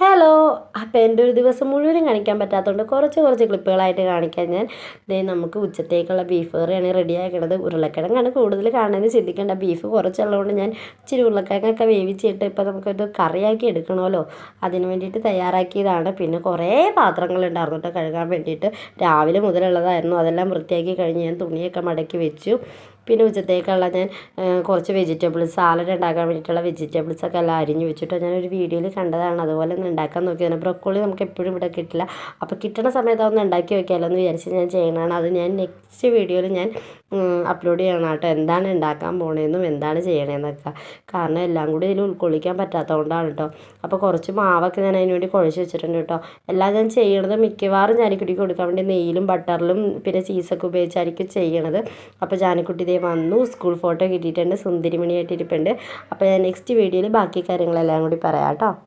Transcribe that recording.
Hello. അപ്പോൾ എൻ്റെ ഒരു ദിവസം മുഴുവനും കാണിക്കാൻ പറ്റാത്തതുകൊണ്ട് കുറച്ച് ക്ലിപ്പുകളായിട്ട് കാണിക്കാൻ ഞാൻ നമുക്ക് ഉച്ചത്തേക്കുള്ള ബീഫ് കറിയാണ് റെഡിയാക്കണത്. ഉരുളക്കിഴങ്ങാണ് കൂടുതൽ കാണുന്നതെന്ന് ചിന്തിക്കേണ്ട. ബീഫ് കുറച്ചുള്ളതുകൊണ്ട് ഞാൻ ഇച്ചിരി ഉരുളക്കിഴങ്ങൊക്കെ വേവിച്ചിട്ട് ഇപ്പോൾ നമുക്കത് കറിയാക്കി എടുക്കണമല്ലോ, അതിന് വേണ്ടിയിട്ട് തയ്യാറാക്കിയതാണ്. പിന്നെ കുറേ പാത്രങ്ങളുണ്ടായിരുന്നു കേട്ടോ കഴുകാൻ വേണ്ടിയിട്ട്. രാവിലെ മുതലുള്ളതായിരുന്നു. അതെല്ലാം വൃത്തിയാക്കി കഴിഞ്ഞ് ഞാൻ തുണിയൊക്കെ മടക്കി വെച്ചു. പിന്നെ ഉച്ചത്തേക്കുള്ള ഞാൻ കുറച്ച് വെജിറ്റബിൾസ് സാലഡ് ഉണ്ടാക്കാൻ വേണ്ടിയിട്ടുള്ള വെജിറ്റബിൾസൊക്കെ എല്ലാം അരിഞ്ഞ് വെച്ചിട്ട് ഞാനൊരു വീഡിയോയിൽ കണ്ടതാണ്. അതുപോലെ ഒന്ന് ഉണ്ടാക്കാൻ നോക്കിയതാണ്. ബ്രൊക്കോളി നമുക്ക് എപ്പോഴും ഇവിടെ കിട്ടില്ല. അപ്പോൾ കിട്ടുന്ന സമയത്ത് അതൊന്ന് ഉണ്ടാക്കി വെക്കാമല്ലോ എന്ന് വിചാരിച്ച് ഞാൻ ചെയ്യണതാണ്. അത് ഞാൻ നെക്സ്റ്റ് വീഡിയോയിൽ ഞാൻ അപ്ലോഡ് ചെയ്യണം കേട്ടോ, എന്താണ് ഉണ്ടാക്കാൻ പോണതെന്നും എന്താണ് ചെയ്യണതെന്നൊക്കെ. കാരണം എല്ലാം കൂടി ഇതിൽ ഉൾക്കൊള്ളിക്കാൻ പറ്റാത്തതുകൊണ്ടാണ് കേട്ടോ. അപ്പോൾ കുറച്ച് മാവൊക്കെ ഞാൻ അതിന് വേണ്ടി കുഴച്ച് വെച്ചിട്ടുണ്ട് കേട്ടോ. എല്ലാം ഞാൻ ചെയ്യണത് മിക്കവാറും ജാനിക്കുട്ടിക്ക് കൊടുക്കാൻ വേണ്ടി നെയ്യിലും ബട്ടറിലും പിന്നെ ചീസൊക്കെ ഉപയോഗിച്ചായിരിക്കും ചെയ്യണത്. അപ്പോൾ ജാനിക്കുട്ടി ഇതേ വന്നു, സ്കൂൾ ഫോട്ടോ കിട്ടിയിട്ടുണ്ട്, സുന്ദരിമണിയായിട്ട് ഇരിപ്പുണ്ട്. അപ്പോൾ ഞാൻ നെക്സ്റ്റ് വീഡിയോയിൽ ബാക്കി കാര്യങ്ങളെല്ലാം കൂടി പറയാം കേട്ടോ.